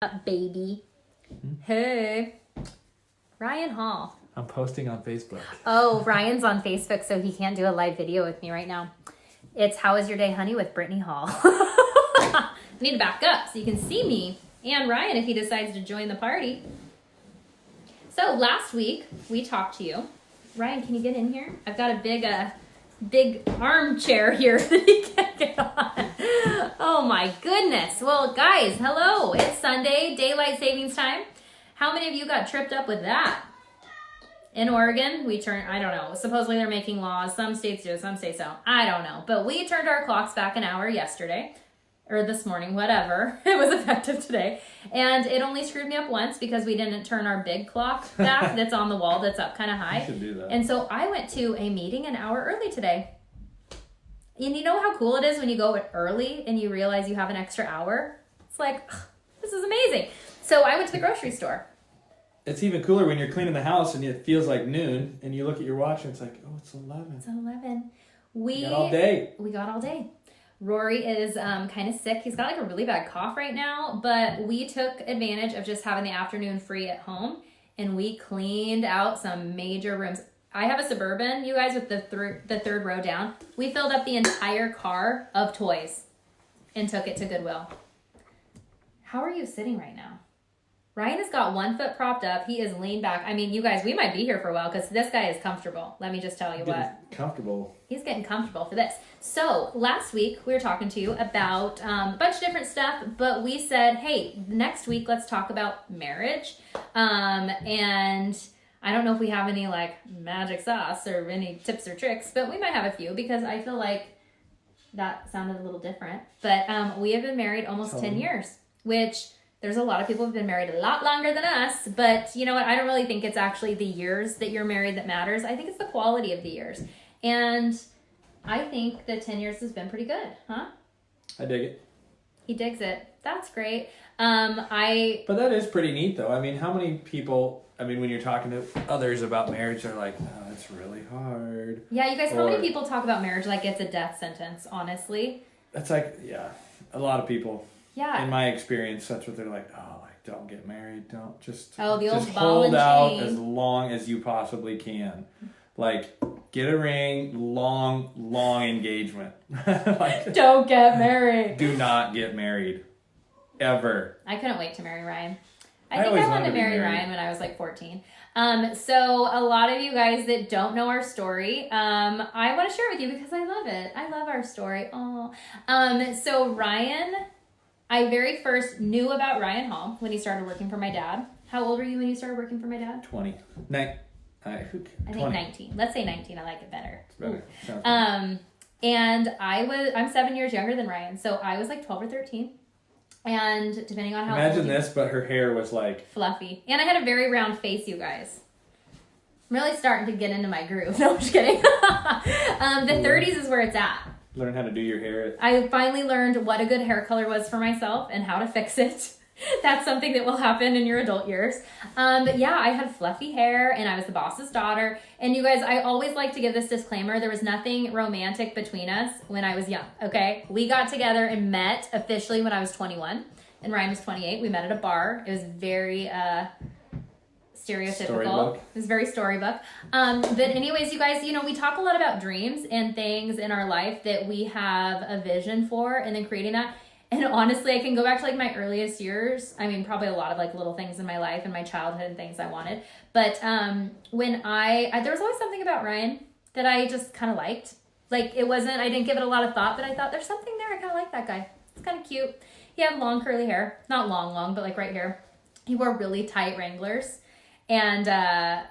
Up, baby. Hey. Ryan Hall. I'm posting on Facebook. Oh, Ryan's on Facebook, so he can't do a live video with me right now. It's How Was Your Day, Honey with Brittany Hall. I need to back up so you can see me and Ryan if he decides to join the party. So last week, we talked to you. Ryan, can you get in here? I've got a big armchair here that he can't get on. Oh my goodness. Well, guys, hello. It's Sunday, daylight savings time. How many of you got tripped up with that? In Oregon, I don't know. Supposedly they're making laws. Some states do, some states don't. I don't know. But we turned our clocks back an hour yesterday. Or this morning, whatever. It was effective today. And it only screwed me up once because we didn't turn our big clock back that's on the wall that's up kind of high. You should do that. And so I went to a meeting an hour early today. And you know how cool it is when you go early and you realize you have an extra hour? It's like, this is amazing. So I went to the grocery store. It's even cooler when you're cleaning the house and it feels like noon and you look at your watch and it's like, oh, it's 11. It's 11. We got all day. We got all day. Rory is kind of sick. He's got like a really bad cough right now, but we took advantage of just having the afternoon free at home and we cleaned out some major rooms. I have a Suburban, you guys, with the third row down. We filled up the entire car of toys and took it to Goodwill. How are you sitting right now? Ryan has got one foot propped up. He is leaned back. I mean, you guys, we might be here for a while because this guy is comfortable. Let me just tell you what. Comfortable. He's getting comfortable for this. So last week we were talking to you about a bunch of different stuff, but we said, hey, next week let's talk about marriage. And I don't know if we have any like magic sauce or any tips or tricks, but we might have a few because I feel like that sounded a little different. But we have been married almost 10 years, which there's a lot of people who've been married a lot longer than us. But you know what? I don't really think it's actually the years that you're married that matters. I think it's the quality of the years. And I think that 10 years has been pretty good, huh? I dig it. He digs it. That's great. But that is pretty neat, though. I mean, how many people, when you're talking to others about marriage, they're like, oh, it's really hard. Yeah, you guys, how many people talk about marriage like it's a death sentence, honestly? That's like, yeah, a lot of people. Yeah. In my experience, that's what they're like, oh, like, don't get married. Don't just, the old just ball hold and out chain. as long as you possibly can. Like, get a ring, long engagement. Like, don't get married. Do not get married. Ever. I couldn't wait to marry Ryan. I think always I wanted to wanted to be marry married. Ryan when I was like 14. So a lot of you guys that don't know our story, I want to share with you because I love it. I love our story. Oh, so Ryan, I very first knew about Ryan Hall when he started working for my dad. How old were you when you started working for my dad? 20. I think 19. Let's say 19. I like it better. It's better. Sounds good. And I'm 7 years younger than Ryan, so I was like 12 or 13. And depending on how Imagine old this, but her hair was like fluffy. And I had a very round face, you guys. I'm really starting to get into my groove. No, I'm just kidding. The 30s is where it's at. Learn how to do your hair. I finally learned what a good hair color was for myself and how to fix it. That's something that will happen in your adult years. But yeah, I had fluffy hair and I was the boss's daughter. And you guys, I always like to give this disclaimer. There was nothing romantic between us when I was young, okay? We got together and met officially when I was 21 and Ryan was 28. We met at a bar. It was very stereotypical. Storybook. It was very storybook. But anyways, you guys, we talk a lot about dreams and things in our life that we have a vision for and then creating that. And honestly, I can go back to like my earliest years. Probably a lot of like little things in my life and my childhood and things I wanted. But when there was always something about Ryan that I just kind of liked. Like I didn't give it a lot of thought, but I thought there's something there. I kind of like that guy. It's kind of cute. He had long curly hair. Not long, but like right here. He wore really tight Wranglers. And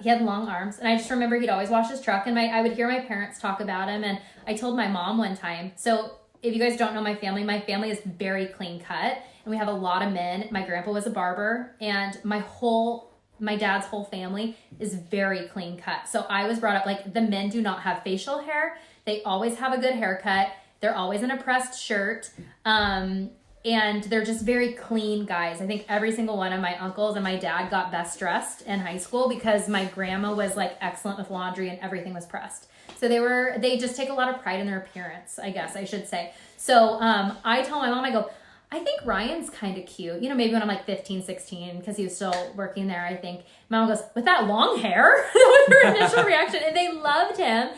he had long arms. And I just remember he'd always wash his truck. And I would hear my parents talk about him. And I told my mom one time. So if you guys don't know my family is very clean cut. And we have a lot of men. My grandpa was a barber. And my dad's whole family is very clean cut. So I was brought up like the men do not have facial hair. They always have a good haircut. They're always in a pressed shirt. And they're just very clean guys. I think every single one of my uncles and my dad got best dressed in high school because my grandma was like excellent with laundry and everything was pressed. So they just take a lot of pride in their appearance, I guess I should say. So I tell my mom, I go, I think Ryan's kind of cute. You know, maybe when I'm like 15, 16, because he was still working there, I think. Mom goes, with that long hair? That was her initial reaction. And they loved him.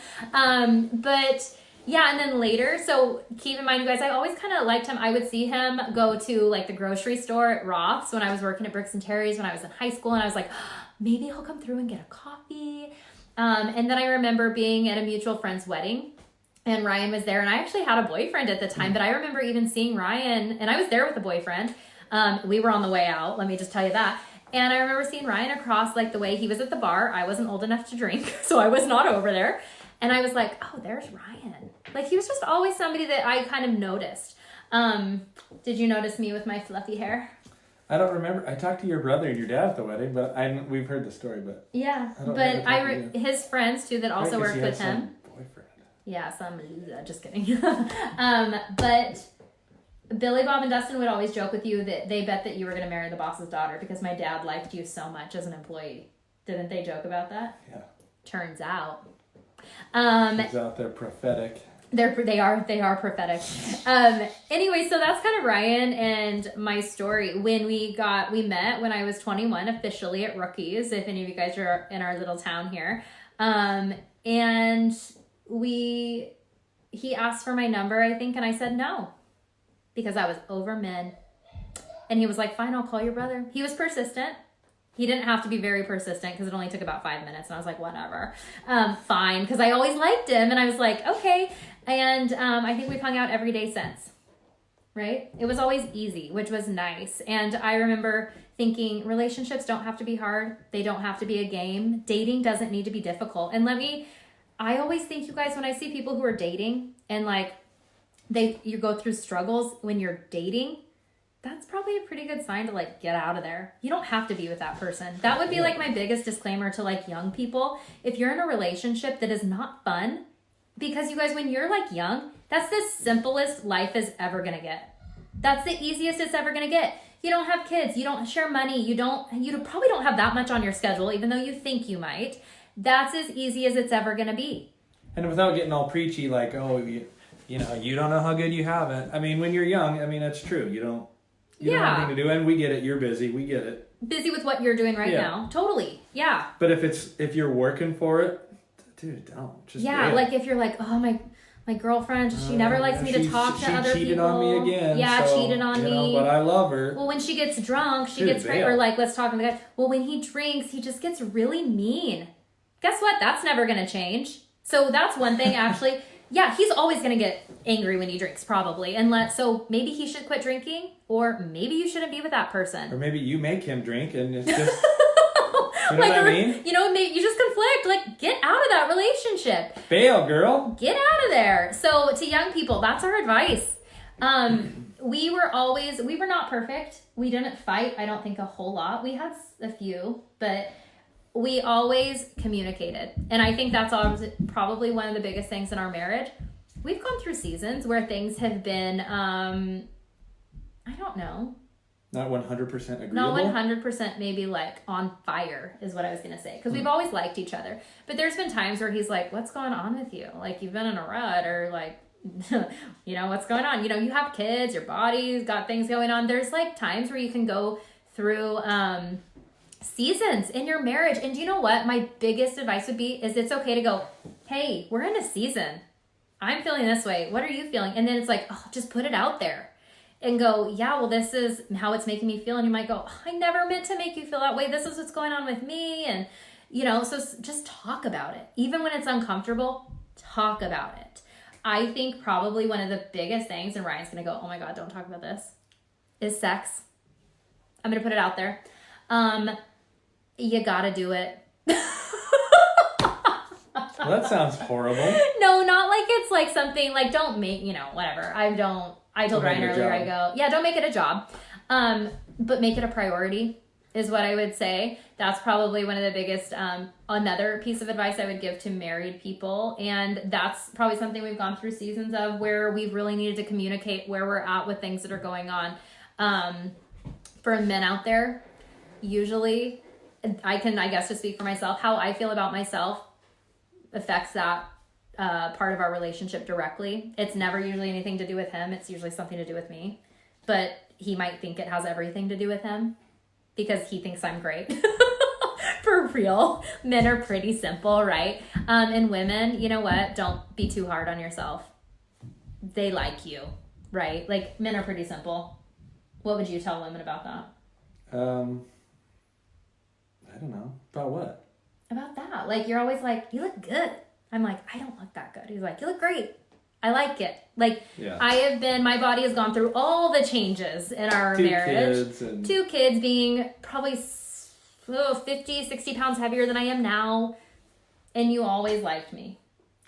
But yeah, and then later, so keep in mind, you guys, I always kind of liked him. I would see him go to like the grocery store at Roth's when I was working at Bricks and Terry's when I was in high school. And I was like, maybe he'll come through and get a coffee. And then I remember being at a mutual friend's wedding. And Ryan was there, and I actually had a boyfriend at the time, but I remember even seeing Ryan, and I was there with a boyfriend. We were on the way out, let me just tell you that. And I remember seeing Ryan across like the way. He was at the bar. I wasn't old enough to drink, so I was not over there. And I was like, oh, there's Ryan. Like, he was just always somebody that I kind of noticed. Did you notice me with my fluffy hair? I don't remember. I talked to your brother and your dad at the wedding, but we've heard the story, but yeah, his friends too that also worked with him. Boyfriend. Yeah, some loser. Just kidding. But Billy Bob and Dustin would always joke with you that they bet that you were going to marry the boss's daughter because my dad liked you so much as an employee. Didn't they joke about that? Yeah. Turns out. Turns out they're prophetic. They are prophetic. Anyway, so that's kind of Ryan and my story. When we met when I was 21 officially at Rookies, if any of you guys are in our little town here. And he asked for my number, I think, and I said no because I was over men. And he was like, fine, I'll call your brother. He was persistent. He didn't have to be very persistent because it only took about 5 minutes. And I was like, whatever. Fine. Because I always liked him. And I was like, okay. And I think we've hung out every day since. Right? It was always easy, which was nice. And I remember thinking relationships don't have to be hard. They don't have to be a game. Dating doesn't need to be difficult. And I always think, you guys, when I see people who are dating and like you go through struggles when you're dating, that's probably a pretty good sign to like get out of there. You don't have to be with that person. That would be like my biggest disclaimer to like young people. If you're in a relationship that is not fun, because you guys, when you're like young, that's the simplest life is ever going to get. That's the easiest it's ever going to get. You don't have kids. You don't share money. You probably don't have that much on your schedule, even though you think you might. That's as easy as it's ever going to be. And without getting all preachy, like, oh, you don't know how good you have it. I mean, when you're young, I mean, that's true. You don't have anything to do, and we get it. You're busy. We get it. Busy with what you're doing right now. Totally. Yeah. But if you're working for it, dude, don't. Just like if you're like, oh, my girlfriend, she never likes me to talk to other people. She cheated on me again. Yeah, cheated on me. But I love her. Well, when she gets drunk, she gets crazy. Or like, let's talk to the guy. Well, when he drinks, he just gets really mean. Guess what? That's never going to change. So that's one thing, actually. Yeah, he's always going to get angry when he drinks, probably. So maybe he should quit drinking, or maybe you shouldn't be with that person. Or maybe you make him drink, and it's just... You know what I mean? You know, maybe you just conflict. Like, get out of that relationship. Bail, girl. Get out of there. So to young people, that's our advice. We were not perfect. We didn't fight, I don't think, a whole lot. We had a few, but we always communicated. And I think that's probably one of the biggest things in our marriage. We've gone through seasons where things have been, I don't know. Not 100% agreeable? Not 100% maybe like on fire is what I was going to say. Because we've always liked each other. But there's been times where he's like, what's going on with you? Like, you've been in a rut, or like, what's going on? You have kids, your body's got things going on. There's like times where you can go through seasons in your marriage. And do you know what? My biggest advice would be is it's okay to go, hey, we're in a season. I'm feeling this way. What are you feeling? And then it's like, oh, just put it out there. And go, yeah, well, this is how it's making me feel. And you might go, I never meant to make you feel that way. This is what's going on with me. And, so just talk about it. Even when it's uncomfortable, talk about it. I think probably one of the biggest things, and Ryan's going to go, oh my God, don't talk about this, is sex. I'm going to put it out there. You got to do it. Well, that sounds horrible. No, not like it's like something like, don't make, whatever. I told Ryan earlier, I go, yeah, don't make it a job. But make it a priority is what I would say. That's probably one of the biggest, another piece of advice I would give to married people. And that's probably something we've gone through seasons of where we've really needed to communicate where we're at with things that are going on. For men out there, usually I guess to speak for myself, how I feel about myself affects that part of our relationship directly. It's never usually anything to do with him. It's usually something to do with me. but he might think it has everything to do with him because he thinks I'm great. For real. Men are pretty simple, right? And women, you know what? Don't be too hard on yourself. They like you, right? Like, men are pretty simple. What would you tell women about that? I don't know. About what? About that. Like, you're always like, you look good. I'm like, I don't look that good. He's like, you look great. I like it. Like, my body has gone through all the changes in our marriage. 2 kids being probably 50, 60 pounds heavier than I am now. And you always liked me.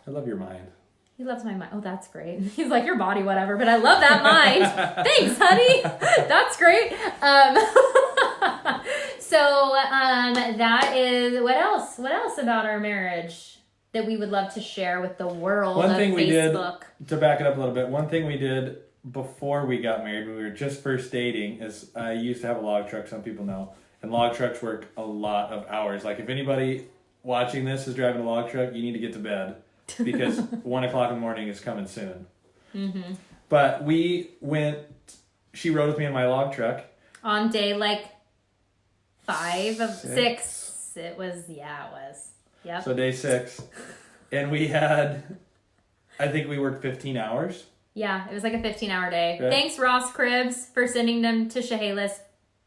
I love your mind. He loves my mind. Oh, that's great. He's like, your body, whatever, but I love that mind. Thanks, honey. That's great. That is, what else? What else about our marriage that we would love to share with the world One of thing we Facebook? did, to back it up a little bit, one thing we did before we got married, when we were just first dating, is I used to have a log truck, some people know, and log trucks work a lot of hours. Like, if anybody watching this is driving a log truck, you need to get to bed because 1 o'clock in the morning is coming soon. Mm-hmm. But she rode with me in my log truck. On day, 5 of 6. It was. Yep. So day 6. And we had, I think we worked 15 hours. Yeah, it was like a 15-hour day. Okay. Thanks, Ross Cribs, for sending them to Chehalis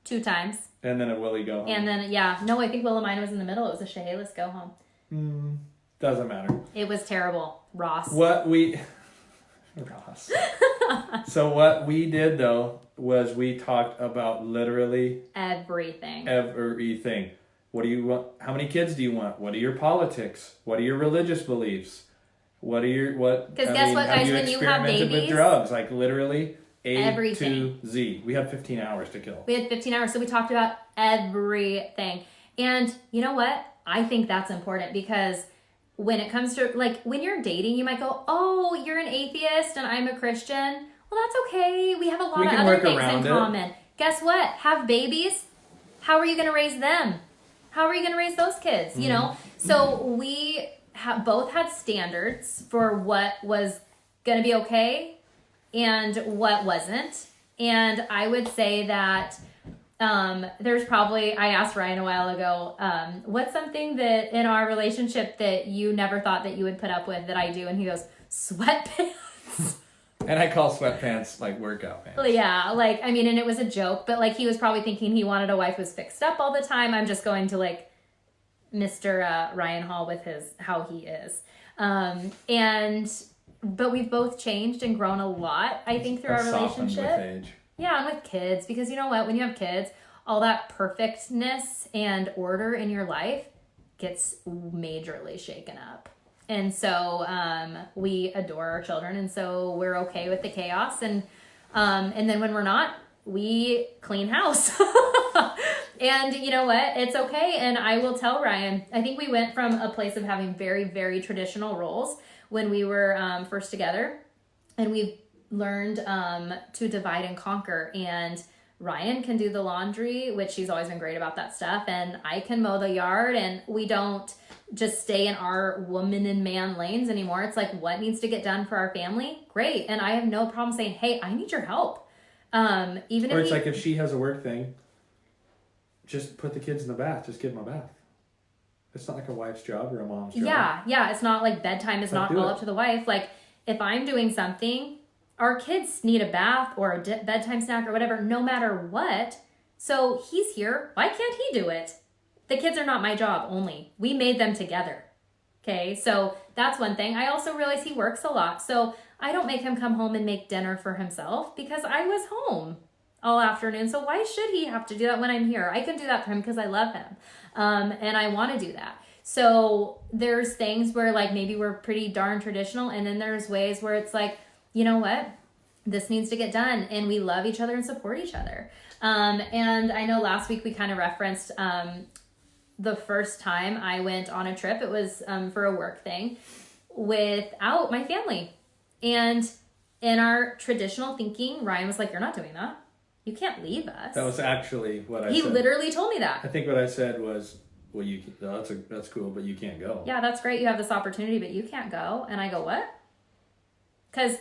2 times. And then a Willie go home. And then, I think Willamina was in the middle. It was a Chehalis go home. Doesn't matter. It was terrible, Ross. Ross. So what we did, though, was we talked about literally everything. What do you want? How many kids do you want? What are your politics? What are your religious beliefs? Because guess what, guys? When you have babies, with drugs, like literally everything. to Z. We had 15 hours to kill. We had 15 hours, so we talked about everything. And you know what? I think that's important because when it comes to, when you're dating, you might go, oh, you're an atheist and I'm a Christian. Well, that's okay. We have a lot of other things in common. Guess what? Have babies. How are you going to raise them? How are you going to raise those kids? You know? So we both had standards for what was going to be okay and what wasn't. And I would say that there's probably, I asked Ryan a while ago, what's something that in our relationship that you never thought that you would put up with that I do? And he goes, sweatpants. And I call sweatpants workout pants. Yeah, and it was a joke, but he was probably thinking he wanted a wife who was fixed up all the time. I'm just going to Mr. Ryan Hall with how he is. But we've both changed and grown a lot, I think, through our relationship. With age. Yeah, and with kids, because you know what? When you have kids, all that perfectness and order in your life gets majorly shaken up. And so we adore our children, and so we're okay with the chaos. And then when we're not, we clean house. And you know what? It's okay. And I will tell Ryan, I think we went from a place of having very, very traditional roles when we were first together, and we've learned to divide and conquer. And Ryan can do the laundry, which he's always been great about that stuff, and I can mow the yard, and we don't just stay in our woman and man lanes anymore. It's what needs to get done for our family? Great. And I have no problem saying, hey, I need your help. If she has a work thing, just put the kids in the bath. Just give them a bath. It's not like a wife's job or a mom's job. Yeah. It's not bedtime is not all up to the wife. If I'm doing something, our kids need a bath or a bedtime snack or whatever, no matter what. So he's here. Why can't he do it? The kids are not my job only. We made them together. Okay, so that's one thing. I also realize he works a lot. So I don't make him come home and make dinner for himself because I was home all afternoon. So why should he have to do that when I'm here? I can do that for him because I love him. And I want to do that. So there's things where maybe we're pretty darn traditional. And then there's ways where it's you know what? This needs to get done. And we love each other and support each other. And I know last week we kind of referenced the first time I went on a trip. It was for a work thing without my family. And in our traditional thinking, Ryan was like, you're not doing that. You can't leave us. That was actually what I said. He literally told me that. I think what I said was, well, that's cool, but you can't go. Yeah, that's great. You have this opportunity, but you can't go. And I go, what? Because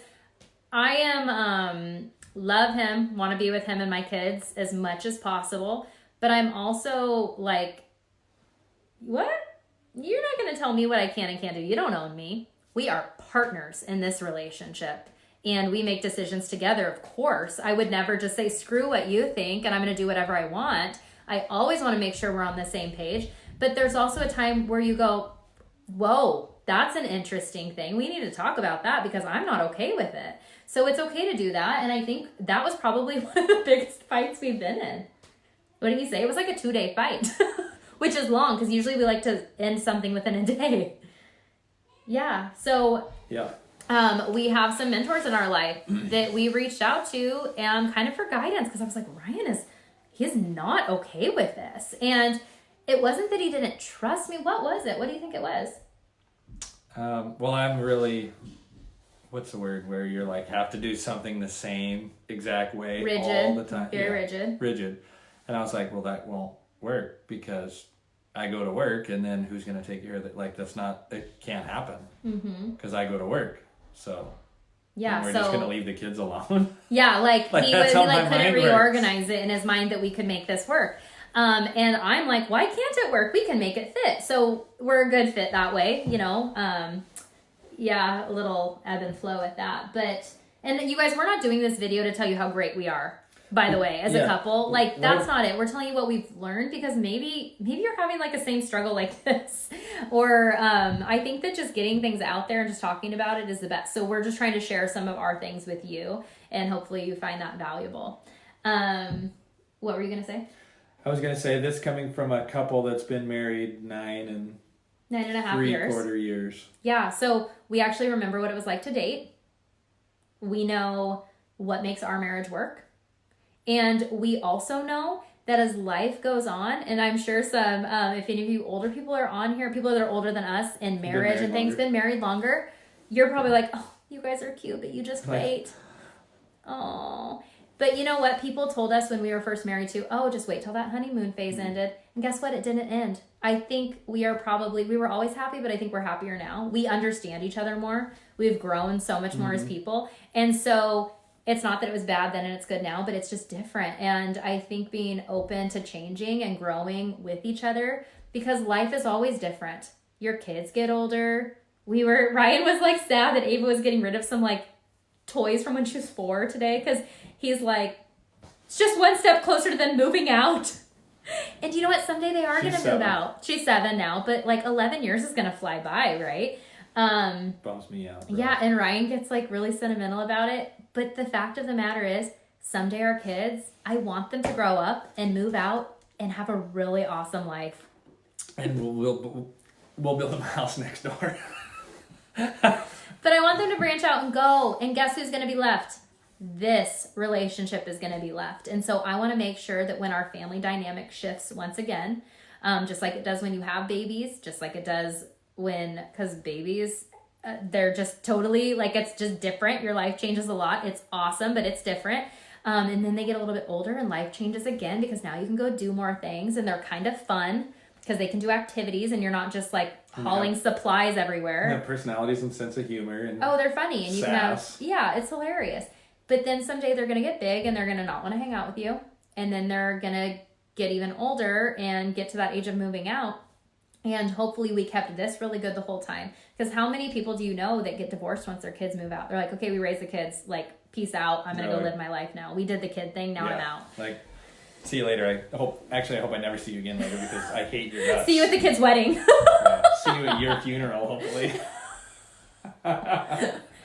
I am love him, want to be with him and my kids as much as possible. But I'm also like, what? You're not going to tell me what I can and can't do. You don't own me. We are partners in this relationship. And we make decisions together, of course. I would never just say, screw what you think, and I'm going to do whatever I want. I always want to make sure we're on the same page. But there's also a time where you go, whoa, that's an interesting thing. We need to talk about that because I'm not okay with it. So it's okay to do that. And I think that was probably one of the biggest fights we've been in. What did he say? It was like a 2-day fight, which is long because usually we like to end something within a day. Yeah. So Yeah. We have some mentors in our life that we reached out to and kind of for guidance because I was like, Ryan he's not okay with this. And it wasn't that he didn't trust me. What was it? What do you think it was? Well, I'm really, what's the word where you're like have to do something the same exact way Rigid. all the time. Very rigid. Rigid. And I was like, well, that won't work because I go to work and then who's going to take care of it? Like, it can't happen because I go to work. So yeah, we're just going to leave the kids alone. Yeah, like he that's how my couldn't mind reorganize it in his mind that we could make this work. And I'm like, why can't it work? We can make it fit. So we're a good fit that way, you know? Yeah, a little ebb and flow with that. But, and you guys, we're not doing this video to tell you how great we are, by the way, as a couple. Like, that's not it. We're telling you what we've learned because maybe you're having like a same struggle like this. Or I think that just getting things out there and just talking about it is the best. So we're just trying to share some of our things with you and hopefully you find that valuable. What were you going to say? I was going to say this coming from a couple that's been married 9 and 9.5 years. 3/4 years. Yeah, so we actually remember what it was like to date. We know what makes our marriage work. And we also know that as life goes on, and I'm sure some, if any of you older people are on here, people that are older than us in marriage and things, been married longer, you're probably like, oh, you guys are cute, but you just wait. Oh. But you know what? People told us when we were first married too, oh, just wait till that honeymoon phase ended. And guess what? It didn't end. I think we were always happy, but I think we're happier now. We understand each other more. We've grown so much more as people. And so it's not that it was bad then and it's good now, but it's just different. And I think being open to changing and growing with each other because life is always different. Your kids get older. Ryan was like sad that Ava was getting rid of some like toys from when she was 4 today because he's like, it's just one step closer to them moving out. And you know what? Someday they are going to move out. She's 7 now, but like 11 years is going to fly by, right? Bums me out. Bro. Yeah, and Ryan gets like really sentimental about it. But the fact of the matter is, someday our kids, I want them to grow up and move out and have a really awesome life. And we'll build them a house next door. But I want them to branch out and go. And guess who's going to be left? This relationship is going to be left. And so I want to make sure that when our family dynamic shifts once again, just like it does when you have babies, just like it does because babies, they're just totally, like, it's just different. Your life changes a lot. It's awesome, but it's different. And then they get a little bit older and life changes again because now you can go do more things and they're kind of fun because they can do activities and you're not just like hauling supplies everywhere. They have personalities and sense of humor. And they're funny. And you can sass. have, it's hilarious. But then someday they're going to get big and they're going to not want to hang out with you. And then they're going to get even older and get to that age of moving out. And hopefully we kept this really good the whole time. Because how many people do you know that get divorced once their kids move out? They're like, okay, we raised the kids. Like, peace out. I'm going to go live my life now. We did the kid thing. Now I'm out. Like, see you later. I hope I never see you again later because I hate your guts. See you at the kid's wedding. See you at your funeral, hopefully.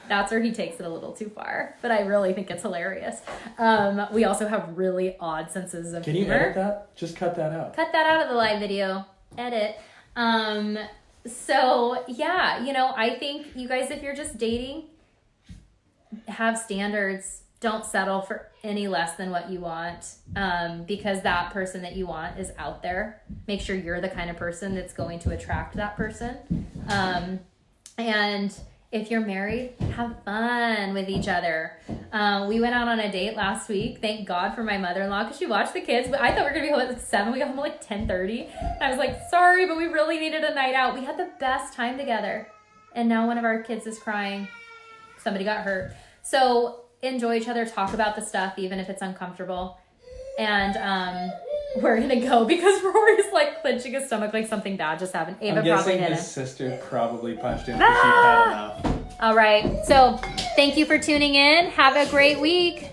That's where he takes it a little too far. But I really think it's hilarious. We also have really odd senses of humor. Can you edit that? Just cut that out. Cut that out of the live video. Edit. So yeah, I think you guys, if you're just dating, have standards. Don't settle for any less than what you want. Because that person that you want is out there. Make sure you're the kind of person that's going to attract that person. And if you're married, have fun with each other. We went out on a date last week. Thank God for my mother-in-law because she watched the kids. But I thought we were going to be home at like 7. We got home at like 10:30. I was like, sorry, but we really needed a night out. We had the best time together. And now one of our kids is crying. Somebody got hurt. So enjoy each other, talk about the stuff, even if it's uncomfortable. And we're gonna go because Rory's like clenching his stomach like something bad just happened. Ava I'm probably guessing hit his him. sister probably punched him because she had enough. All right. So thank you for tuning in. Have a great week.